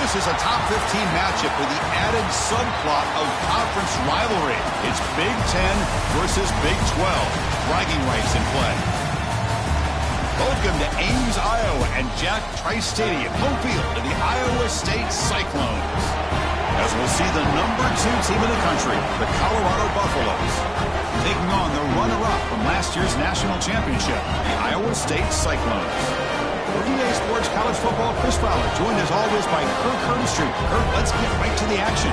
This is a top 15 matchup with the added subplot of conference rivalry. It's Big 10 versus Big 12. Bragging rights in play. Welcome to Ames, Iowa, and Jack Trice Stadium, home field of the Iowa State Cyclones. As we'll see the #2 team in the country, the Colorado Buffaloes, taking on the runner-up from last year's national championship, the Iowa State Cyclones. For EA Sports College Football, Chris Fowler, joined as always by Kirk Herbstreit. Kirk, let's get right to the action.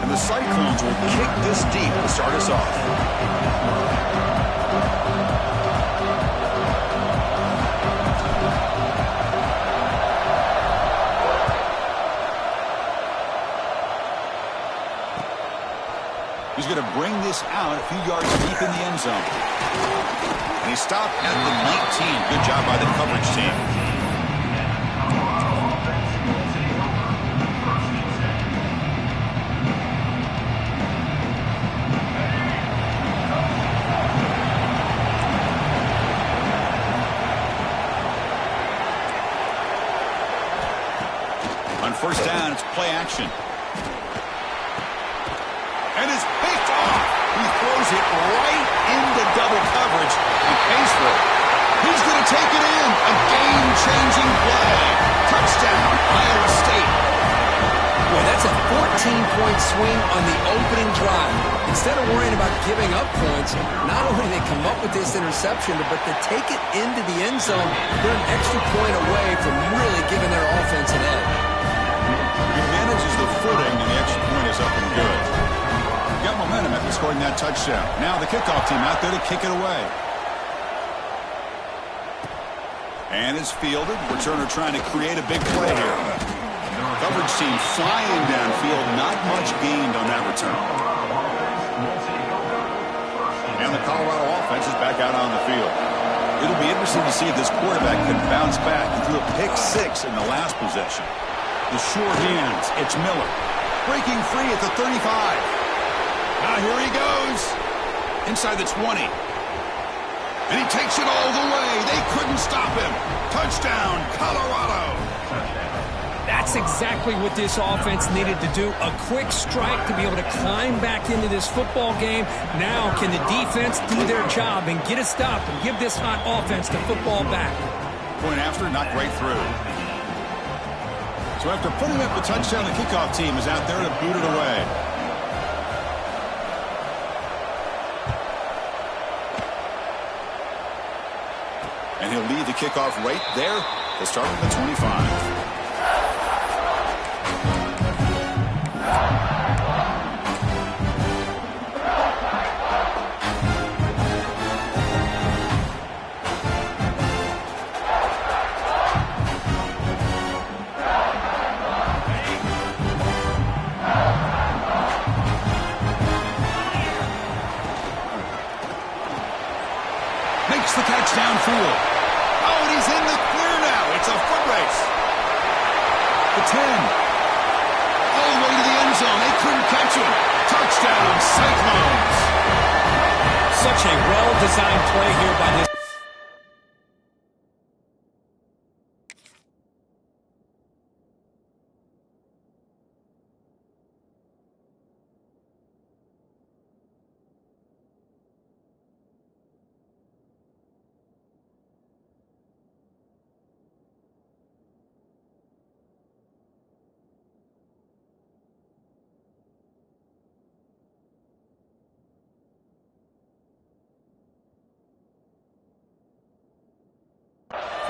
And the Cyclones will kick this deep to start us off. He's going to bring this out a few yards deep in the end zone. And he stopped at the 19. Good job by the coverage team. On first down, it's play action. And it's picked off. He throws it right into double coverage and pays for it. He's going to take it in. A game-changing play. Touchdown, Iowa State. Boy, that's a 14-point swing on the opening drive. Instead of worrying about giving up points, not only do they come up with this interception, but to take it into the end zone, they're an extra point away from really giving their offense an edge. He manages the footing, and the extra point is up and good. Got momentum after scoring that touchdown. Now the kickoff team out there to kick it away. And it's fielded. Returner trying to create a big play here. Coverage team flying downfield. Not much gained on that return. And the Colorado offense is back out on the field. It'll be interesting to see if this quarterback can bounce back. He threw a pick 6 in the last possession. The sure hands. It's Miller. Breaking free at the 35. Now here he goes. Inside the 20. And he takes it all the way. They couldn't stop him. Touchdown, Colorado. That's exactly what this offense needed to do. A quick strike to be able to climb back into this football game. Now can the defense do their job and get a stop and give this hot offense the football back? Point after, knocked right through. So after putting up the touchdown, the kickoff team is out there to boot it away. And he'll lead the kickoff right there to start at the 25. Makes the catch downfield. Oh, and he's in the clear now. It's a foot race. The 10. All the way to the end zone. They couldn't catch him. Touchdown, Cyclones. Such a well-designed play here by this.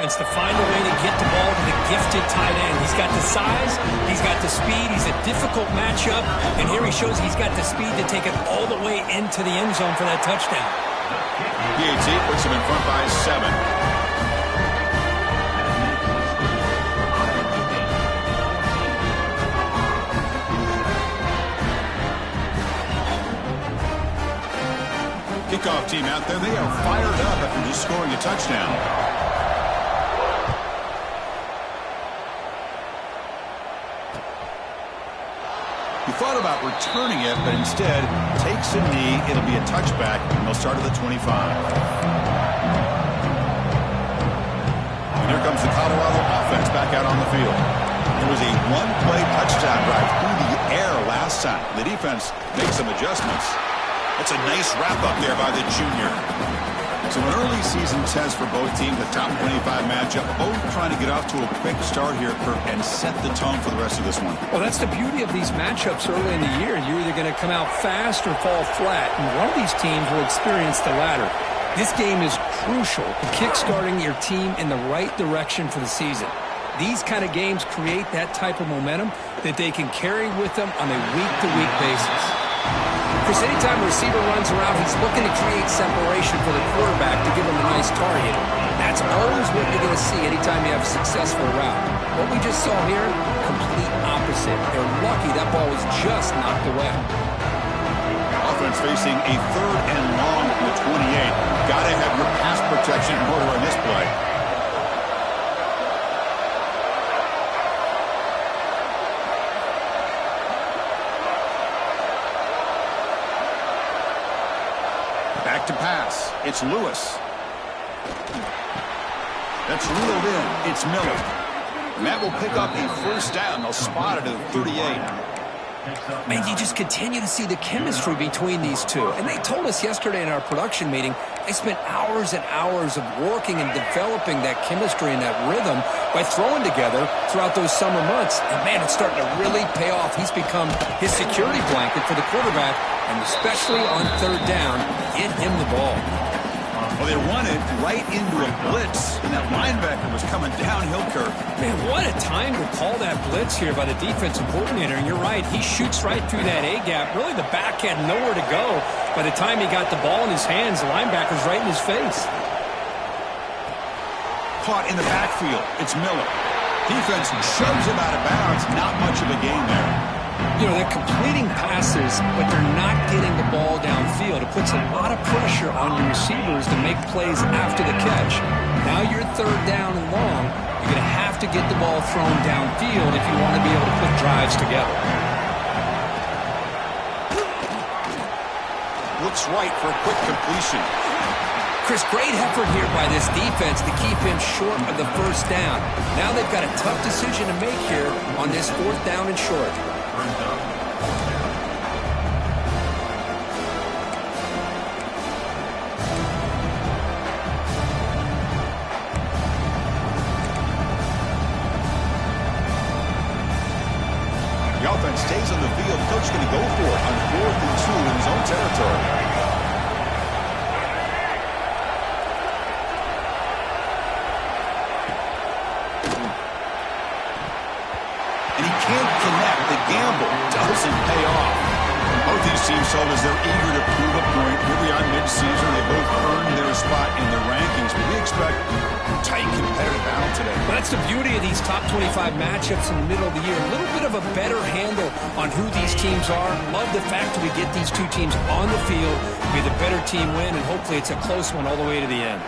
It's to find a way to get the ball to the gifted tight end. He's got the size, he's got the speed, he's a difficult matchup, and here he shows he's got the speed to take it all the way into the end zone for that touchdown. PAT puts him in front by 7. Kickoff team out there, they are fired up after just scoring a touchdown. He thought about returning it, but instead takes a knee. It'll be a touchback, and they'll start at the 25. And here comes the Colorado offense back out on the field. It was a one-play touchdown drive through the air last time. The defense makes some adjustments. That's a nice wrap-up there by the junior. So an early season test for both teams, the top 25 matchup, both trying to get off to a quick start here, Kirk, and set the tone for the rest of this one. Well, that's the beauty of these matchups early in the year. You're either going to come out fast or fall flat, and one of these teams will experience the latter. This game is crucial to kickstarting your team in the right direction for the season. These kind of games create that type of momentum that they can carry with them on a week-to-week basis. Chris, anytime a receiver runs around, he's looking to create separation for the quarterback to give him a nice target. That's always what you're going to see anytime you have a successful route. What we just saw here, complete opposite. They're lucky that ball was just knocked away. Offense facing a 3rd and long from the 28. Got to have your pass protection in order on this play. Back to pass. It's Lewis. That's reeled in. It's Miller. And that will pick up a first down. They'll spot it at 38. Man, you just continue to see the chemistry between these two. And they told us yesterday in our production meeting, they spent hours and hours of working and developing that chemistry and that rhythm by throwing together throughout those summer months. And, man, it's starting to really pay off. He's become his security blanket for the quarterback, and especially on 3rd down, get him the ball. Well, they run it right into a blitz, and that linebacker was coming downhill, Kirk. Man, what a time to call that blitz here by the defensive coordinator. And you're right, he shoots right through that A-gap. Really, the back had nowhere to go. By the time he got the ball in his hands, the linebacker's right in his face. Caught in the backfield. It's Miller. Defense shoves him out of bounds. Not much of a gain there. You know, they're completing passes, but they're not getting the ball downfield. It puts a lot of pressure on your receivers to make plays after the catch. Now you're third down and long. You're going to have to get the ball thrown downfield if you want to be able to put drives together. Looks right for a quick completion. Chris, great effort here by this defense to keep him short of the first down. Now they've got a tough decision to make here on this fourth down and short. The offense stays on the field. Coach going to go for it on 4th and 2 in his own territory. Doesn't pay off. Both these teams told us they're eager to prove a point. Here we are mid-season. They both earned their spot in the rankings, but we expect a tight, competitive battle today. Well, that's the beauty of these top 25 matchups in the middle of the year. A little bit of a better handle on who these teams are. Love the fact that we get these two teams on the field, be the better team win, and hopefully it's a close one all the way to the end.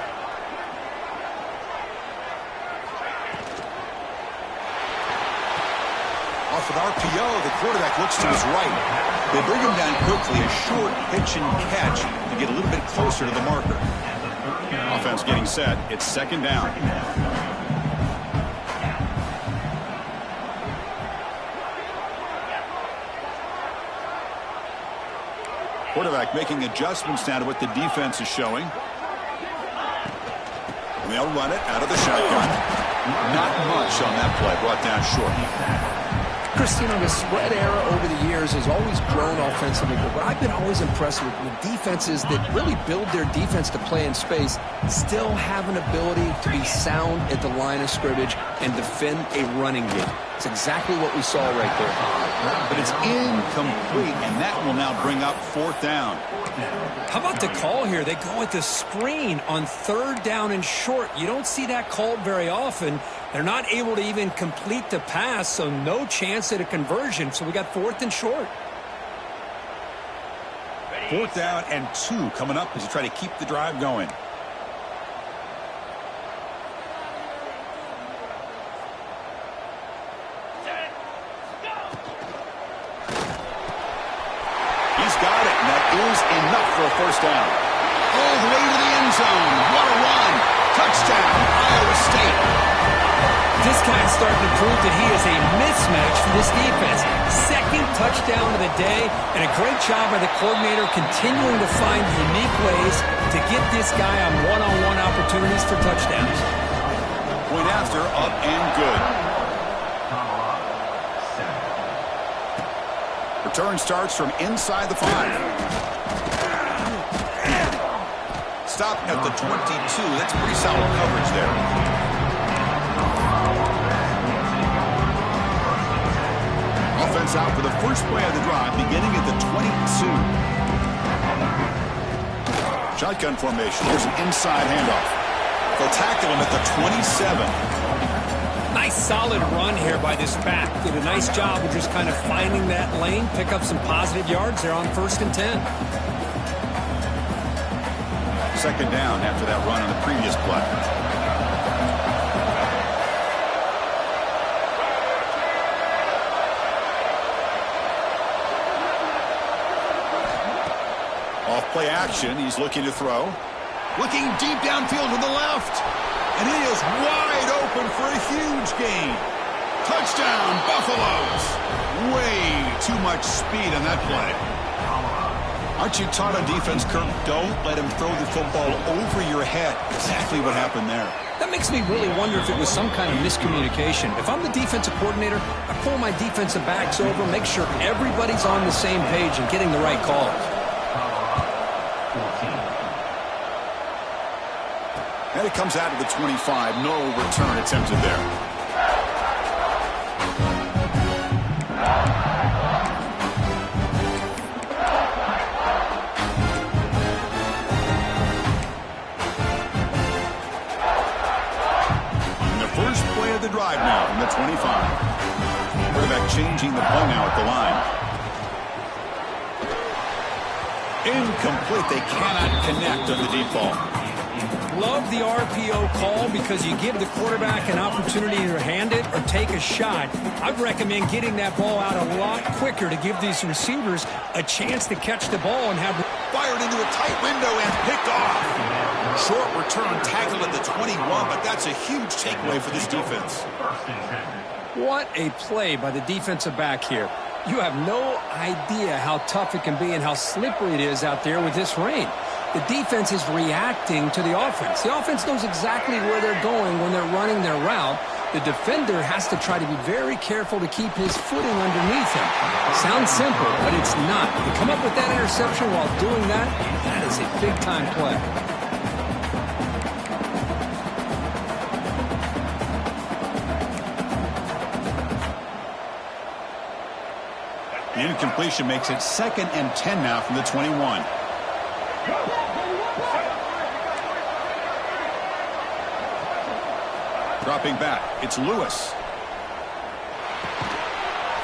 Off an RPO, the quarterback looks to his right. They bring him down quickly, a short pitch and catch to get a little bit closer to the marker. Offense getting set. It's second down. Quarterback making adjustments now to what the defense is showing. And they'll run it out of the shotgun. Not much on that play, brought down short. Chris, you know, the spread era over the years has always grown offensively, but what I've been always impressed with defenses that really build their defense to play in space still have an ability to be sound at the line of scrimmage and defend a running game. It's exactly what we saw right there. But it's incomplete, and that will now bring up fourth down. How about the call here? They go with the screen on third down and short. You don't see that called very often. They're not able to even complete the pass, so no chance at a conversion. So we got fourth and short. Fourth down and 2 coming up as you try to keep the drive going. He's got it, and that is enough for a first down. All the way to the end zone. What a run. Touchdown, Iowa State. This guy's starting to prove that he is a mismatch for this defense. Second touchdown of the day, and a great job by the coordinator continuing to find unique ways to get this guy on one-on-one opportunities for touchdowns. Point after, up and good. Return starts from inside the 5. Stop at the 22. That's pretty solid coverage there. Offense out for the first play of the drive, beginning at the 22. Shotgun formation. Here's an inside handoff. They'll tackle him at the 27. Nice solid run here by this back. Did a nice job of just kind of finding that lane, pick up some positive yards there on 1st and 10. Second down after that run on the previous play. Off play action, he's looking to throw. Looking deep downfield to the left. And he is wide open for a huge gain. Touchdown, Buffaloes. Way too much speed on that play. Aren't you taught on defense, Kirk? Don't let him throw the football over your head. Exactly what happened there. That makes me really wonder if it was some kind of miscommunication. If I'm the defensive coordinator, I pull my defensive backs over, make sure everybody's on the same page and getting the right calls. And it comes out of the 25. No return attempted there. And the first play of the drive now from the 25. Quarterback changing the play now at the line. Incomplete. They cannot connect on the deep ball. Love the RPO call because you give the quarterback an opportunity to hand it or take a shot. I'd recommend getting that ball out a lot quicker to give these receivers a chance to catch the ball and have... Fired into a tight window and picked off. Short return, tackled at the 21, but that's a huge takeaway for this defense. What a play by the defensive back here. You have no idea how tough it can be and how slippery it is out there with this rain. The defense is reacting to the offense. The offense knows exactly where they're going when they're running their route. The defender has to try to be very careful to keep his footing underneath him. Sounds simple, but it's not. To come up with that interception while doing that, that is a big-time play. The incompletion makes it 2nd and 10 now from the 21. Dropping back, it's Lewis.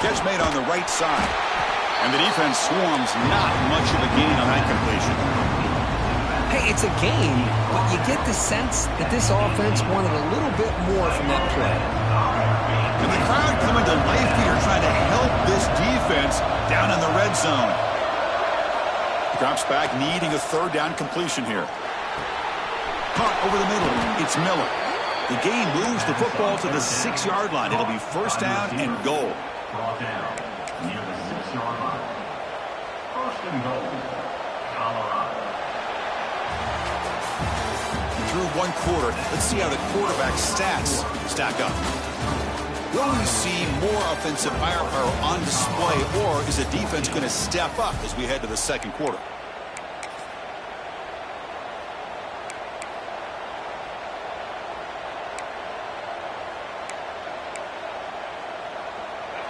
Catch made on the right side. And the defense swarms, not much of a gain on that completion. Hey, it's a gain, but you get the sense that this offense wanted a little bit more from that play. And the crowd coming to life here trying to help this defense down in the red zone. Drops back, needing a 3rd down completion here. Caught over the middle. It's Miller. The gain moves the football to the 6-yard line. It'll be 1st down and goal. Brought down near the 6-yard line. 1st and goal, Colorado. Through 1 quarter, let's see how the quarterback's stats stack up. Will we see more offensive firepower on display, or is the defense going to step up as we head to the 2nd quarter?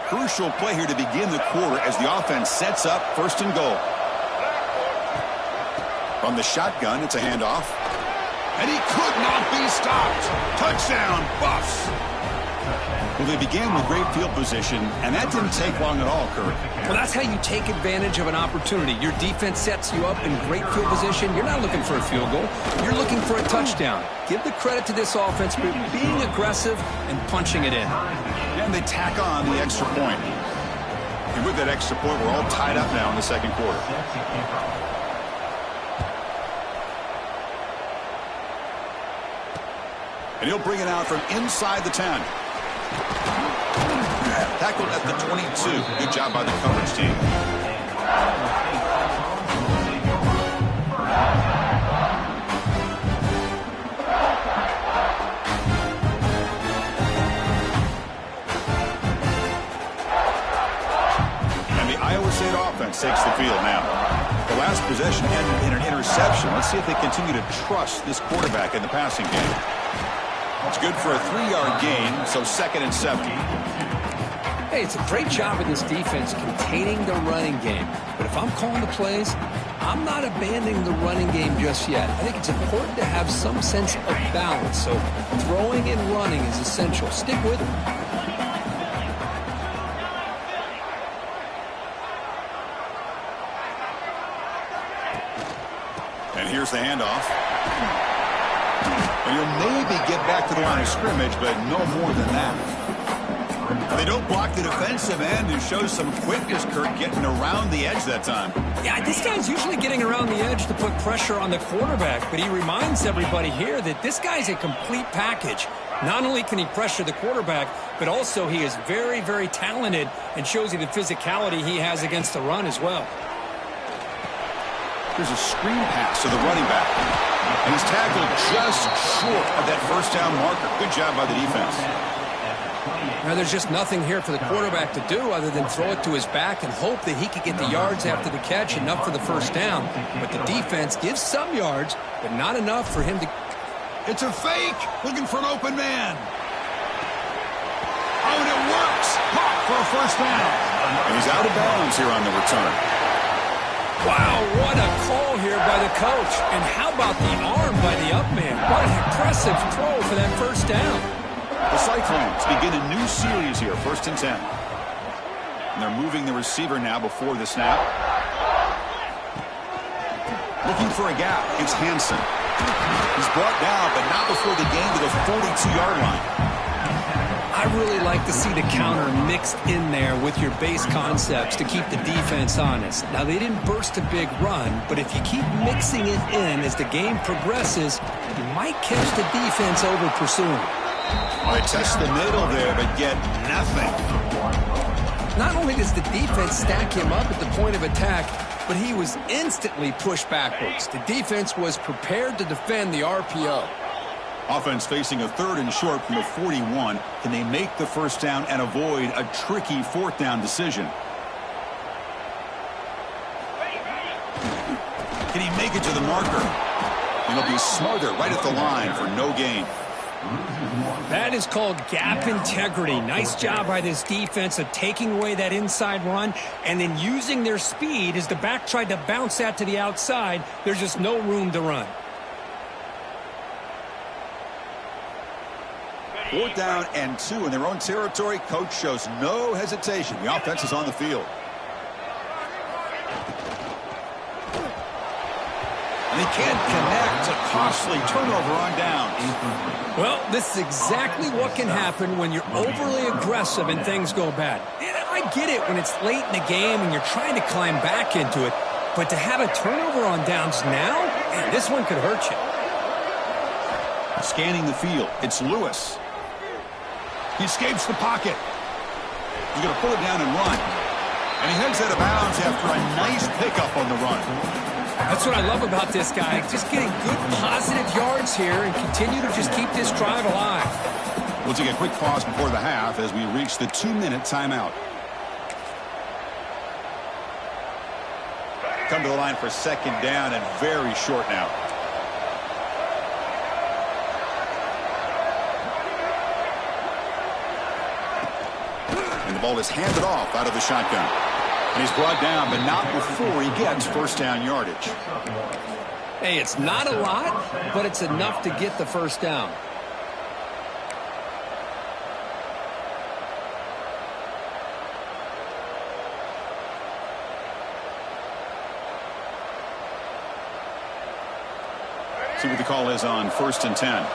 Crucial play here to begin the quarter as the offense sets up 1st and goal. From the shotgun, it's a handoff. And he could not be stopped. Touchdown, Buffs. Well, they began with great field position, and that didn't take long at all, Kurt. Well, that's how you take advantage of an opportunity. Your defense sets you up in great field position. You're not looking for a field goal. You're looking for a touchdown. Give the credit to this offense for being aggressive and punching it in. And they tack on the extra point. And with that extra point, we're all tied up now in the 2nd quarter. And he'll bring it out from inside the 10. Tackled at the 22. Good job by the coverage team. And the Iowa State offense takes the field now. The last possession ended in an interception. Let's see if they continue to trust this quarterback in the passing game. It's good for a 3-yard gain, so 2nd and 7. Hey, it's a great job of this defense containing the running game. But if I'm calling the plays, I'm not abandoning the running game just yet. I think it's important to have some sense of balance. So throwing and running is essential. Stick with it. And here's the handoff. And you'll maybe get back to the line of scrimmage, but no more than that. They don't block the defensive end and show some quickness, Kurt, getting around the edge that time. Yeah, this guy's usually getting around the edge to put pressure on the quarterback, but he reminds everybody here that this guy's a complete package. Not only can he pressure the quarterback, but also he is very, very talented and shows you the physicality he has against the run as well. There's a screen pass to the running back. And he's tackled just short of that 1st down marker. Good job by the defense. Now, there's just nothing here for the quarterback to do other than throw it to his back and hope that he could get the yards after the catch, enough for the 1st down. But the defense gives some yards, but not enough for him to... It's a fake, looking for an open man. Oh, and it works. Caught for a 1st down. And he's out of bounds here on the return. Wow, what a call here by the coach. And how about the arm by the up man? What an impressive throw for that 1st down. The Cyclones begin a new series here, 1st and 10. And they're moving the receiver now before the snap. Looking for a gap. It's Hansen. He's brought down, but not before the gain to the 42-yard line. I really like to see the counter mixed in there with your base concepts to keep the defense honest. Now, they didn't burst a big run, but if you keep mixing it in as the game progresses, you might catch the defense over pursuing. They test the middle there, but get nothing. Not only does the defense stack him up at the point of attack, but he was instantly pushed backwards. The defense was prepared to defend the RPO. Offense facing a 3rd and short from the 41. Can they make the first down and avoid a tricky 4th down decision? Can he make it to the marker? And he'll be smarter right at the line for no gain. That is called gap integrity. Nice job by this defense of taking away that inside run and then using their speed as the back tried to bounce that to the outside. There's just no room to run. 4th down and 2 in their own territory. Coach shows no hesitation. The offense is on the field. And he can't connect. A costly turnover on downs. Well, this is exactly what can happen when you're overly aggressive and things go bad. And I get it when it's late in the game and you're trying to climb back into it. But to have a turnover on downs now, man, this one could hurt you. Scanning the field. It's Lewis. He escapes the pocket. He's going to pull it down and run. And he heads out of bounds after a nice pickup on the run. That's what I love about this guy. Just getting good positive yards here and continue to just keep this drive alive. We'll take a quick pause before the half as we reach the 2-minute timeout. Come to the line for 2nd down and very short now. And the ball is handed off out of the shotgun. And he's brought down, but not before he gets 1st down yardage. Hey, it's not a lot, but it's enough to get the first down. See what the call is on 1st and 10.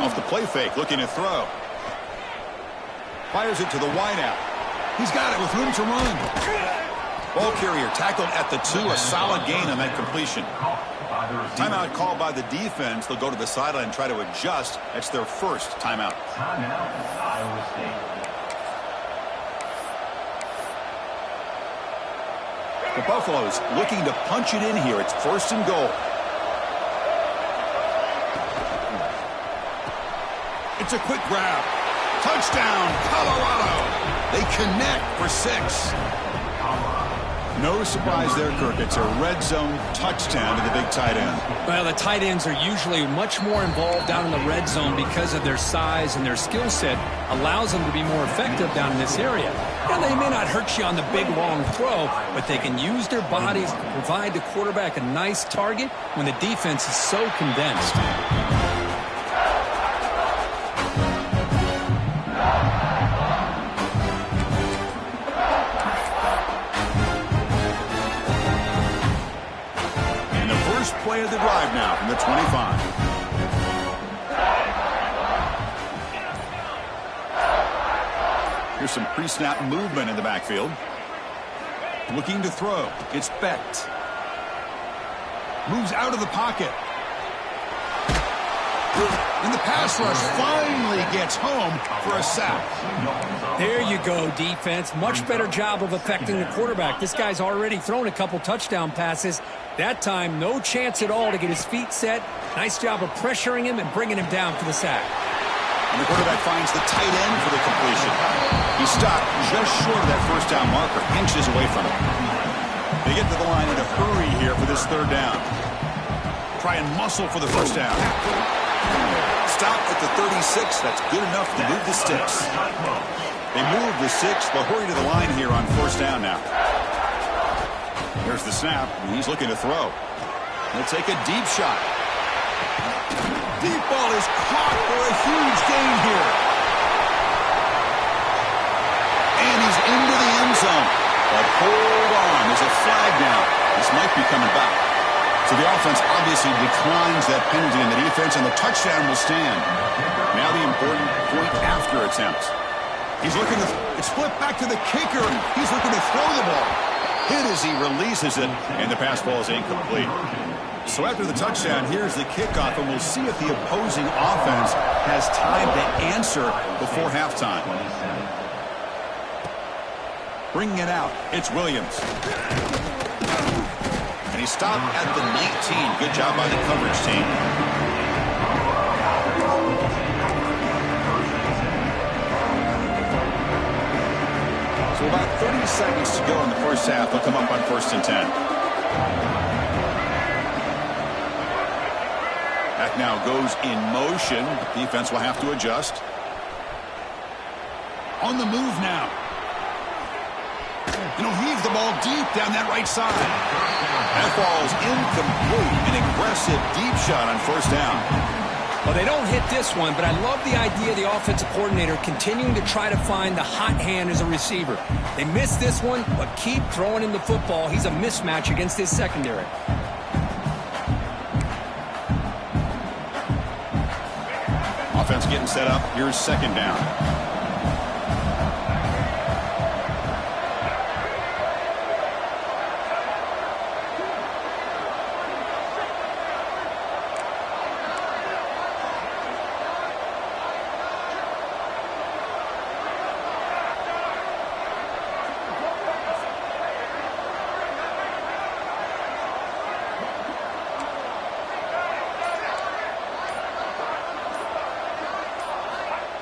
Off the play fake, looking to throw. Fires it to the wideout. He's got it with room to run. Ball carrier tackled at the 2, a solid gain on that completion. Timeout called by the defense. They'll go to the sideline and try to adjust. That's their first timeout. Iowa State. The Buffaloes looking to punch it in here. It's 1st and goal. It's a quick grab. Touchdown, Colorado. They connect for 6. No surprise there, Kirk. It's a red zone touchdown to the big tight end. Well, the tight ends are usually much more involved down in the red zone because of their size and their skill set allows them to be more effective down in this area. Now, they may not hurt you on the big, long throw, but they can use their bodies to provide the quarterback a nice target when the defense is so condensed. Play of the drive now from the 25. Here's some pre-snap movement in the backfield. Looking to throw. It's Becht. Moves out of the pocket. And the pass rush finally gets home for a sack. There you go, defense. Much better job of affecting the quarterback. This guy's already thrown a couple touchdown passes. That time, no chance at all to get his feet set. Nice job of pressuring him and bringing him down for the sack. And the quarterback finds the tight end for the completion. He stopped just short of that 1st down marker, inches away from it. They get to the line in a hurry here for this 3rd down. Try and muscle for the 1st down. Stop at the 36. That's good enough to move the sticks. They move the 6. They'll hurry to the line here on 1st down now. There's the snap, and he's looking to throw. He'll take a deep shot. Deep ball is caught for a huge gain here. And he's into But hold on, there's a flag down. This might be coming back. So the offense obviously declines that penalty in the defense, and the touchdown will stand. Now the important point after attempt. He's looking to it's flipped back to the kicker. He's looking to throw the ball. Hit as he releases it, and the pass ball is incomplete. So after the touchdown, here's the kickoff, and we'll see if the opposing offense has time to answer before halftime. Bringing it out, it's Williams. And he stopped at the 19. Good job by the coverage team. So about 30 seconds to go in the first half. They'll come up on 1st and 10. Back now goes in motion. Defense will have to adjust. On the move now. And he'll heave the ball deep down that right side. That ball's incomplete. An aggressive deep shot on 1st down. Well, they don't hit this one, but I love the idea of the offensive coordinator continuing to try to find the hot hand as a receiver. They missed this one, but keep throwing him the football. He's a mismatch against his secondary. Offense getting set up. Here's 2nd down.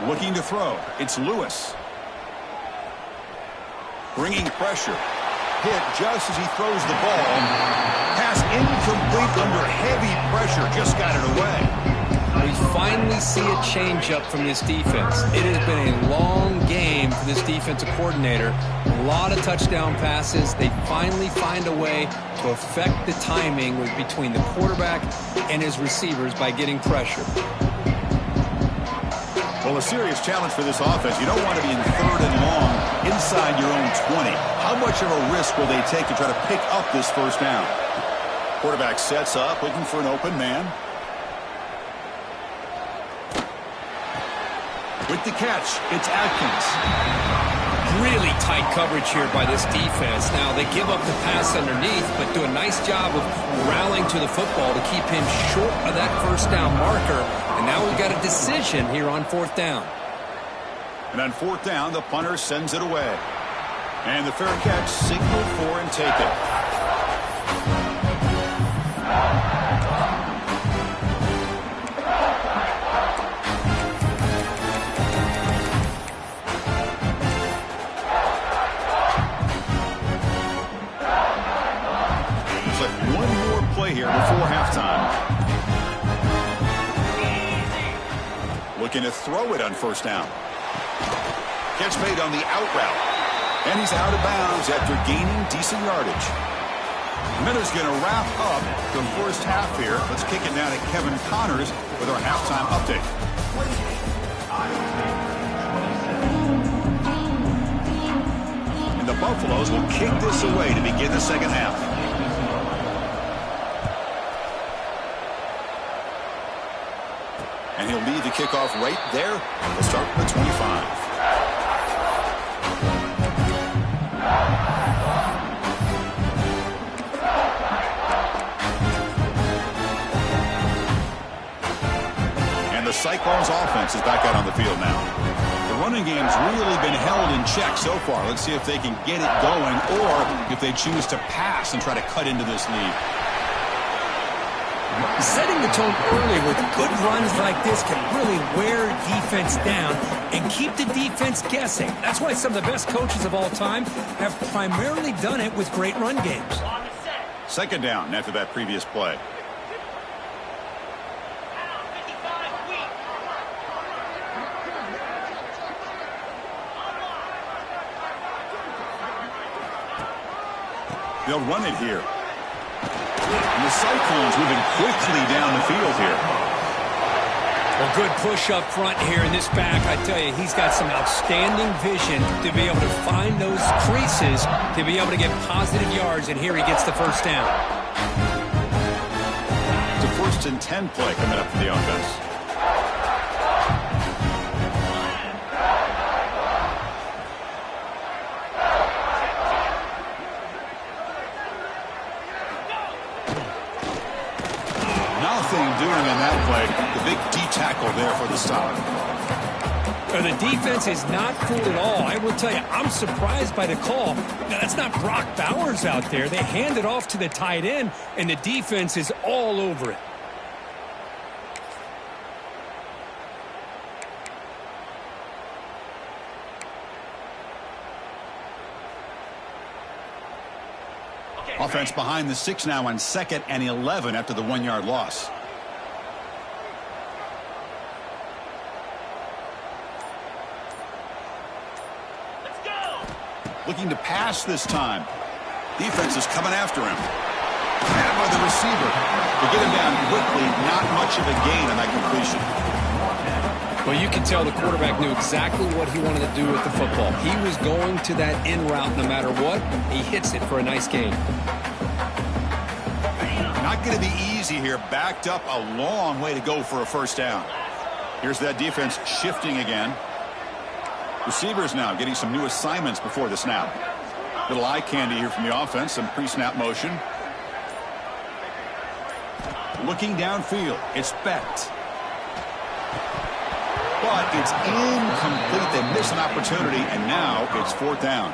Looking to throw. It's Lewis. Bringing pressure. Hit just as he throws the ball. Pass incomplete under heavy pressure. Just got it away. We finally see a change-up from this defense. It has been a long game for this defensive coordinator. A lot of touchdown passes. They finally find a way to affect the timing between the quarterback and his receivers by getting pressure. Well, a serious challenge for this offense. You don't want to be in 3rd and long inside your own 20. How much of a risk will they take to try to pick up this 1st down? Quarterback sets up, looking for an open man. With the catch, it's Atkins. Really tight coverage here by this defense. Now, they give up the pass underneath, but do a nice job of rallying to the football to keep him short of that 1st down marker. And now we've got a decision here on 4th down. And on 4th down, the punter sends it away. And the fair catch signaled for and taken. Looks like one more play here before halftime. Looking to throw it on 1st down. Catch made on the out route. And he's out of bounds after gaining decent yardage. Miller's going to wrap up the first half here. Let's kick it now to Kevin Connors with our halftime update. And the Buffaloes will kick this away to begin the 2nd half. And he'll lead the kickoff right there. We'll start with 25. And the Cyclones offense is back out on the field now. The running game's really been held in check so far. Let's see if they can get it going or if they choose to pass and try to cut into this lead. Setting the tone early with good runs like this can really wear defense down and keep the defense guessing. That's why some of the best coaches of all time have primarily done it with great run games. 2nd down after that previous play. They'll run it here. And the Cyclones moving quickly down the field here. Well, good push up front here in this back. I tell you, he's got some outstanding vision to be able to find those creases, to be able to get positive yards, and here he gets the first down. It's a 1st and 10 play coming up for the offense. Doing in that play, the big D tackle there for the stop. The defense is not fooled at all. I will tell you, I'm surprised by the call. Now, that's not Brock Bowers out there. They hand it off to the tight end, and the defense is all over it. Offense behind the 6 now on 2nd and 11 after the 1-yard loss. Looking to pass this time. Defense is coming after him. Grabbed by the receiver. To get him down quickly, not much of a gain on that completion. Well, you can tell the quarterback knew exactly what he wanted to do with the football. He was going to that in route no matter what. He hits it for a nice gain. Not going to be easy here. Backed up a long way to go for a first down. Here's that defense shifting again. Receivers now getting some new assignments before the snap. Little eye candy here from the offense. Some pre-snap motion. Looking downfield. It's Becht. But it's incomplete. They miss an opportunity, and now it's 4th down.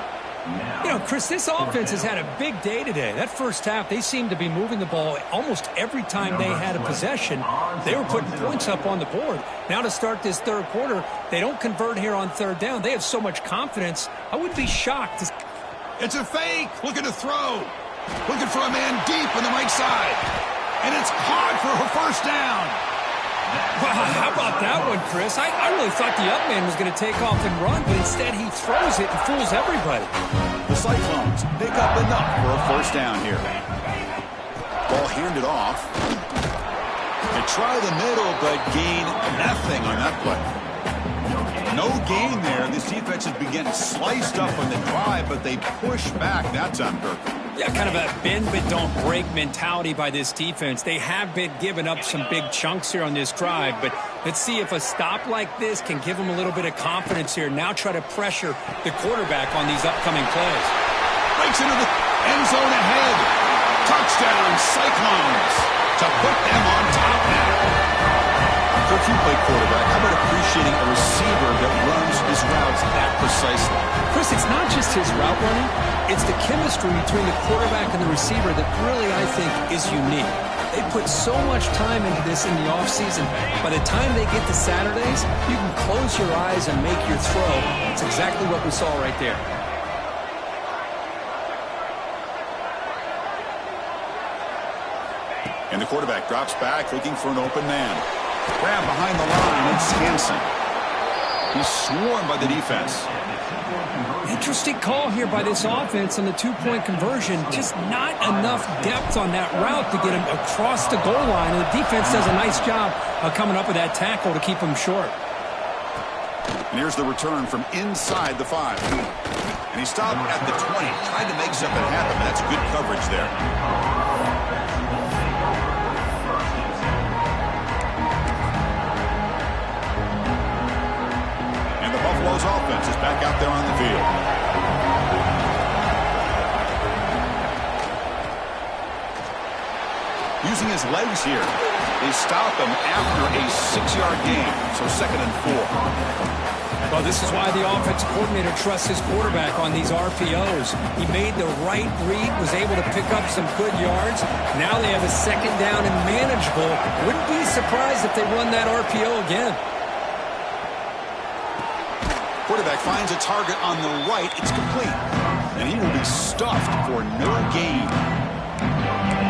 You know, Chris, this offense has had a big day today. That first half, they seemed to be moving the ball almost every time they had a possession. They were putting points up on the board. Now to start this 3rd quarter, they don't convert here on 3rd down. They have so much confidence. I would be shocked. It's a fake. Looking to throw. Looking for a man deep on the right side. And it's caught for her first down. Wow, how about that one, Chris? I really thought the up man was going to take off and run, but instead he throws it and fools everybody. The Cyclones pick up enough for a first down here. Ball handed off. They try the middle, but gain nothing on that play. No gain there. This defense has been getting sliced up on the drive, but they push back that time, Kirk. Yeah, kind of a bend but don't break mentality by this defense. They have been giving up some big chunks here on this drive, but let's see if a stop like this can give them a little bit of confidence here. Now try to pressure the quarterback on these upcoming plays. Breaks into the end zone ahead. Touchdown, Cyclones, to put them on top now. If you play quarterback, how about appreciating a receiver that runs his routes that precisely? Chris, it's not just his route running. It's the chemistry between the quarterback and the receiver that really, I think, is unique. They put so much time into this in the offseason. By the time they get to Saturdays, you can close your eyes and make your throw. It's exactly what we saw right there. And the quarterback drops back looking for an open man. Grab behind the line, it's Hansen. He's swarmed by the defense. Interesting call here by this offense on the 2-point conversion. Just not enough depth on that route to get him across the goal line. And the defense does a nice job of coming up with that tackle to keep him short. And here's the return from inside the 5. And he stopped at the 20, tried to make something happen, but that's good coverage there. Buffalo's offense is back out there on the field. Using his legs here. They stop him after a 6-yard gain. So 2nd and 4. Well, this is why the offensive coordinator trusts his quarterback on these RPOs. He made the right read, was able to pick up some good yards. Now they have a 2nd down and manageable. Wouldn't be surprised if they run that RPO again. Quarterback finds a target on the right. It's complete. And he will be stuffed for no gain.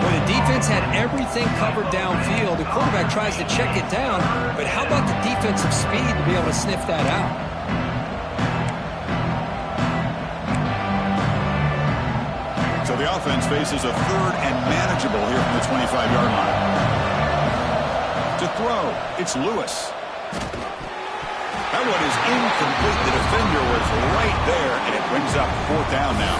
Well, the defense had everything covered downfield. The quarterback tries to check it down, but how about the defensive speed to be able to sniff that out? So the offense faces a 3rd and manageable here from the 25-yard line. To throw, it's Lewis. That one is incomplete. The defender was right there, and it brings up 4th down now.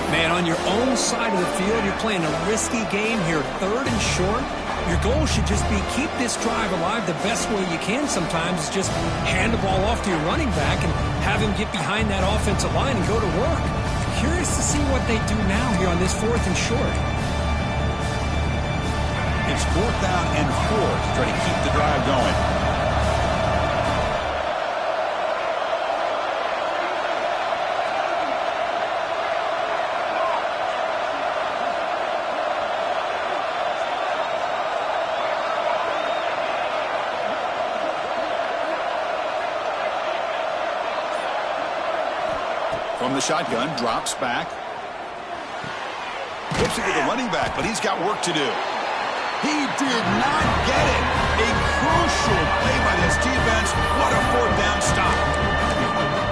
Man, on your own side of the field, you're playing a risky game here, 3rd and short. Your goal should just be keep this drive alive the best way you can sometimes is just hand the ball off to your running back and have him get behind that offensive line and go to work. Curious to see what they do now here on this 4th and short. It's 4th down and 4 to try to keep the drive going. From the shotgun, drops back. Flips it to the running back, but he's got work to do. He did not get it. A crucial play by this defense. What a 4th down stop.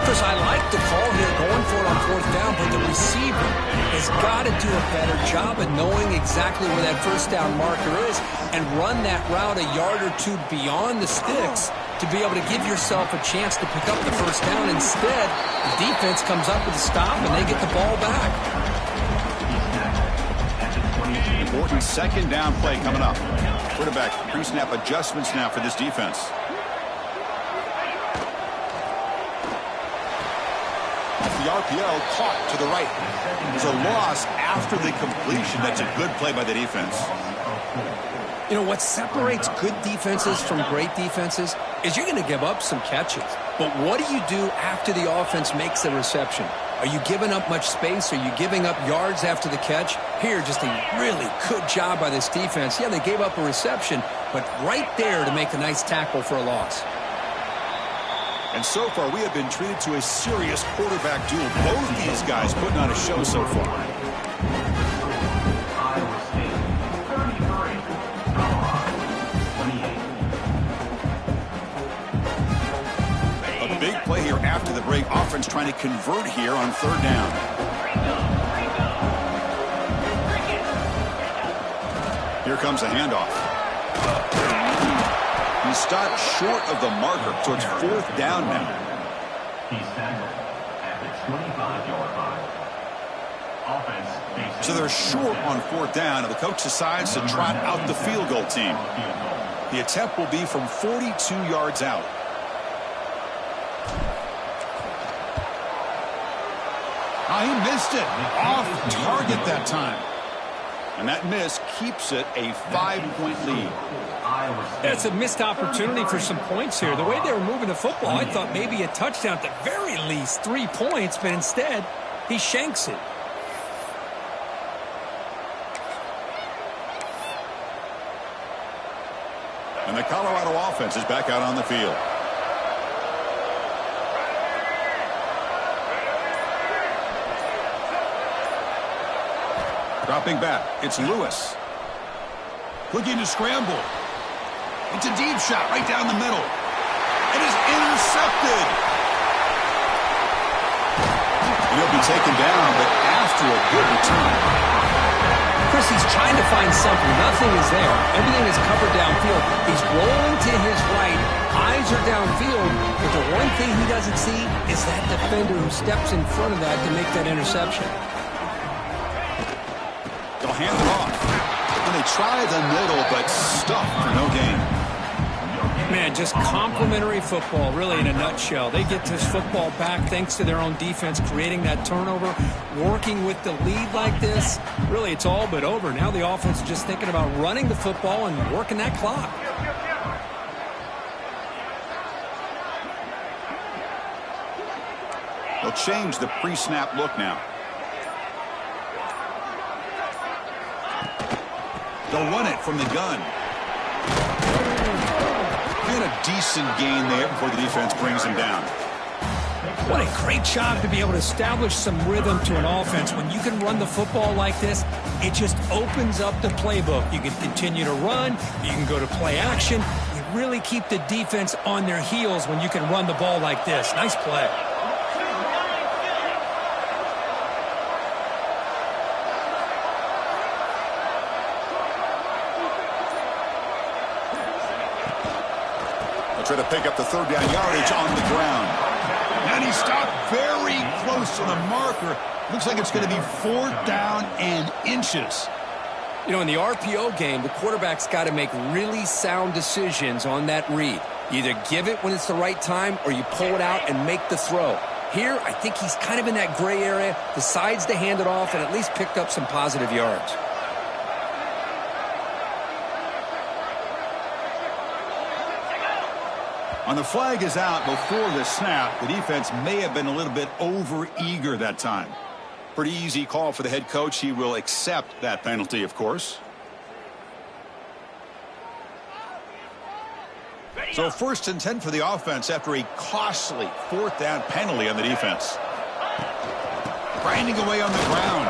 Chris, I like the call here going for it on 4th down, but the receiver has got to do a better job of knowing exactly where that 1st down marker is and run that route a yard or 2 beyond the sticks to be able to give yourself a chance to pick up the 1st down. Instead, the defense comes up with a stop and they get the ball back. Important 2nd down play coming up. Quarterback pre-snap adjustments now for this defense. Off the RPO, caught to the right. There's a loss after the completion. That's a good play by the defense. You know, what separates good defenses from great defenses is you're going to give up some catches. But what do you do after the offense makes the reception? Are you giving up much space? Are you giving up yards after the catch? Here, just a really good job by this defense. Yeah, they gave up a reception, but right there to make a nice tackle for a loss. And so far, we have been treated to a serious quarterback duel. Both these guys putting on a show so far. Iowa State, 33. Colorado, 28. A big play here after the break. Offense trying to convert here on 3rd down. Here comes a handoff. He stopped short of the marker, so it's 4th down now. He's tackled at the 25-yard line. Offense facing. So they're short on 4th down, and the coach decides to trot out the field goal team. The attempt will be from 42 yards out. Oh, he missed it. Off target that time. And that miss keeps it a 5-point lead. That's a missed opportunity for some points here. The way they were moving the football, I thought maybe a touchdown, at the very least 3 points, but instead he shanks it. And the Colorado offense is back out on the field. Dropping back, it's Lewis. Looking to scramble. It's a deep shot right down the middle. It is intercepted. And he'll be taken down, but after a good return. Chris, he's trying to find something. Nothing is there. Everything is covered downfield. He's rolling to his right. Eyes are downfield. But the one thing he doesn't see is that defender who steps in front of that to make that interception. They'll hand it off. And they try the middle, but stuffed for no gain. Man, just complimentary football, really, in a nutshell. They get this football back thanks to their own defense, creating that turnover, working with the lead like this. Really, it's all but over. Now the offense is just thinking about running the football and working that clock. They'll change the pre-snap look now. They'll run it from the gun. And a decent gain there before the defense brings him down. What a great job to be able to establish some rhythm to an offense. When you can run the football like this, it just opens up the playbook. You can continue to run. You can go to play action. You really keep the defense on their heels when you can run the ball like this. Nice play. try to pick up the third down yardage on the ground. And he stopped very close to the marker. Looks like it's going to be 4th down and inches. You know, in the RPO game, the quarterback's got to make really sound decisions on that read. You either give it when it's the right time or you pull it out and make the throw. Here, I think he's kind of in that gray area, decides to hand it off and at least picked up some positive yards. On the flag is out before the snap. The defense may have been a little bit over-eager that time. Pretty easy call for the head coach. He will accept that penalty, of course. So 1st and 10 for the offense after a costly 4th down penalty on the defense. Grinding away on the ground.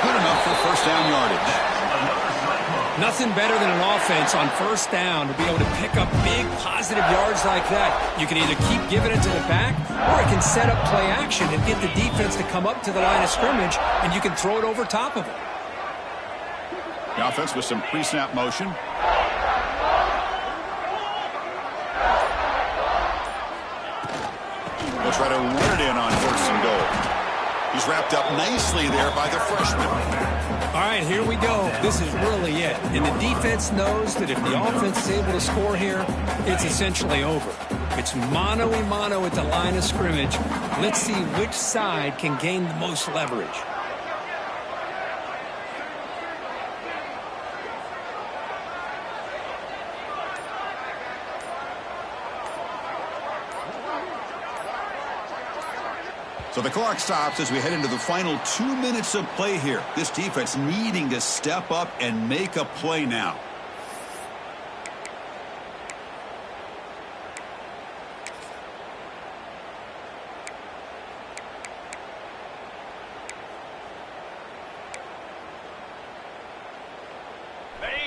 Good enough for 1st down yardage. Nothing better than an offense on 1st down to be able to pick up big positive yards like that. You can either keep giving it to the back or it can set up play action and get the defense to come up to the line of scrimmage and you can throw it over top of it. The offense with some pre-snap motion. They'll try to run it in on 1st and goal. He's wrapped up nicely there by the freshman. All right, here we go. This is really it. And the defense knows that if the offense is able to score here, it's essentially over. It's mano-a-mano at the line of scrimmage. Let's see which side can gain the most leverage. So the clock stops as we head into the final 2 minutes of play here. This defense needing to step up and make a play now.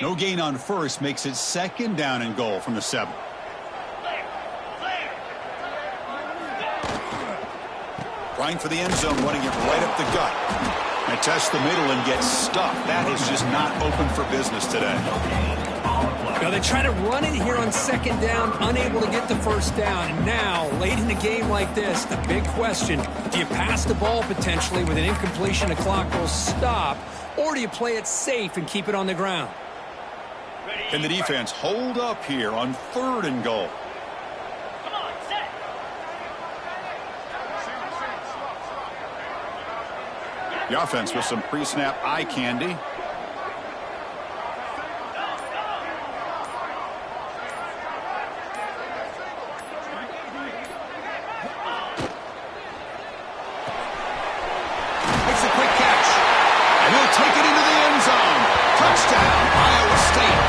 No gain on 1st makes it 2nd down and goal from the 7. Trying for the end zone, running it right up the gut. And test the middle and get stuffed. That is just not open for business today. Now they try to run it here on 2nd down, unable to get the 1st down. And now, late in the game like this, the big question, do you pass the ball potentially with an incompletion, the clock will stop, or do you play it safe and keep it on the ground? Can the defense hold up here on 3rd and goal? The offense with some pre-snap eye candy. Makes a quick catch. And he'll take it into the end zone. Touchdown, Iowa State.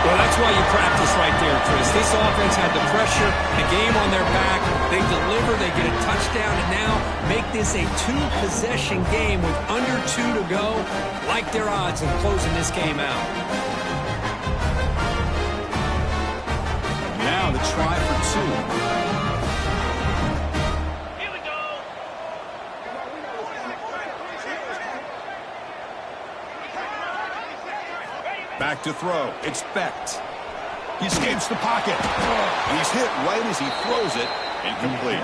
Well, that's why you practice right there, Chris. This offense had the pressure, the game on their back. They deliver, they get a touchdown, and now make this a 2-possession game with under 2 to go. Like their odds of closing this game out. Now the try for 2. Back to throw. It's Becht. He escapes the pocket. And he's hit right as he throws it. Incomplete.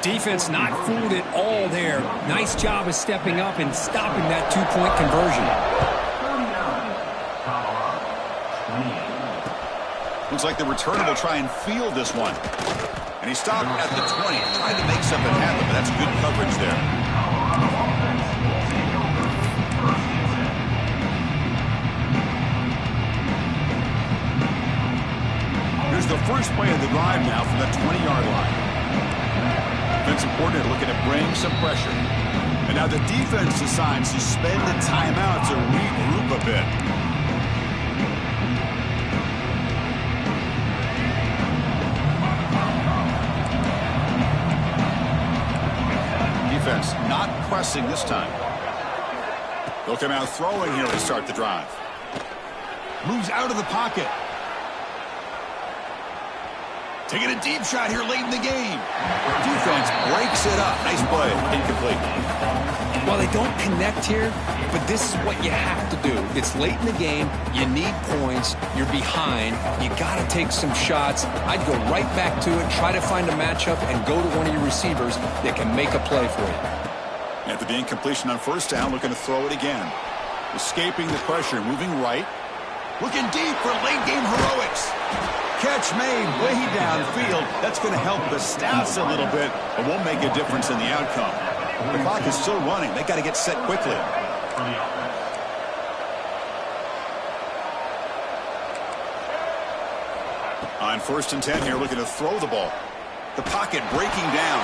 Defense not fooled at all there. Nice job of stepping up and stopping that 2-point conversion. Looks like the returner will try and field this one. And he stopped at the 20. Tried to make something happen, but that's good coverage there. Here's the first play of the drive now from the 20-yard line. Defensive coordinator looking to bring some pressure. And now the defense decides to spend the timeout to regroup a bit. Defense not pressing this time. They'll come out throwing here to start the drive. Moves out of the pocket. Taking a deep shot here late in the game. Defense breaks it up. Nice play. Incomplete. Well, they don't connect here, but this is what you have to do. It's late in the game. You need points. You're behind. You got to take some shots. I'd go right back to it, try to find a matchup, and go to one of your receivers that can make a play for you. After the incompletion on first down, looking to throw it again. Escaping the pressure, moving right. Looking deep for late-game heroics. Catch made way downfield. That's going to help the stats a little bit, but won't make a difference in the outcome. The clock is still running. They got to get set quickly. On 1st and 10 here, looking to throw the ball. The pocket breaking down.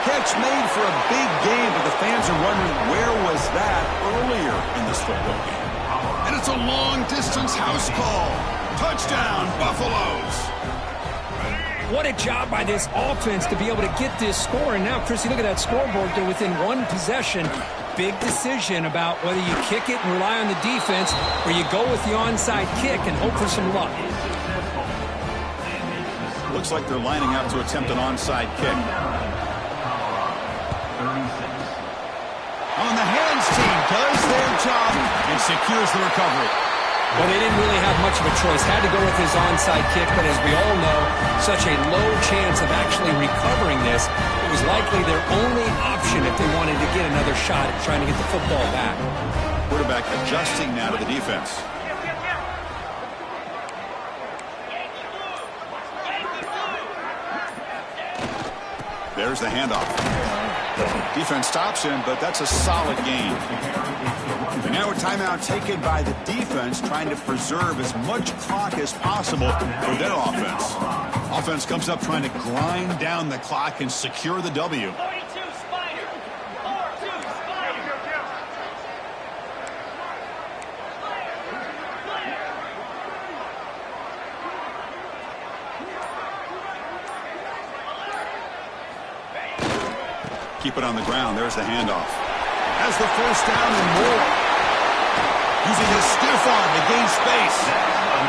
Catch made for a big game, but the fans are wondering where was that earlier in this football game. And it's a long-distance house call. Touchdown, Buffaloes. What a job by this offense to be able to get this score. And now, Chrissy, look at that scoreboard. They're within one possession. Big decision about whether you kick it and rely on the defense or you go with the onside kick and hope for some luck. Looks like they're lining up to attempt an onside kick. On the hands team does their job and secures the recovery. Well, they didn't really have much of a choice. Had to go with his onside kick, but as we all know, such a low chance of actually recovering this. It was likely their only option if they wanted to get another shot at trying to get the football back. Quarterback adjusting now to the defense. There's the handoff. Defense stops him, but that's a solid gain. And now a timeout taken by the defense, trying to preserve as much clock as possible for their offense. Offense comes up trying to grind down the clock and secure the W. Keep it on the ground. There's the handoff. Has the first down and more. Using his stiff arm to gain space.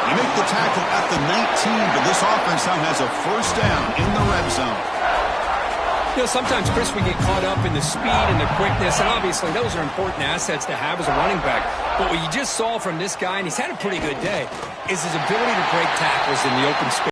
They make the tackle at the 19, but this offense now has a first down in the red zone. You know, sometimes, Chris, we get caught up in the speed and the quickness, and obviously those are important assets to have as a running back. But what you just saw from this guy, and he's had a pretty good day, is his ability to break tackles in the open space.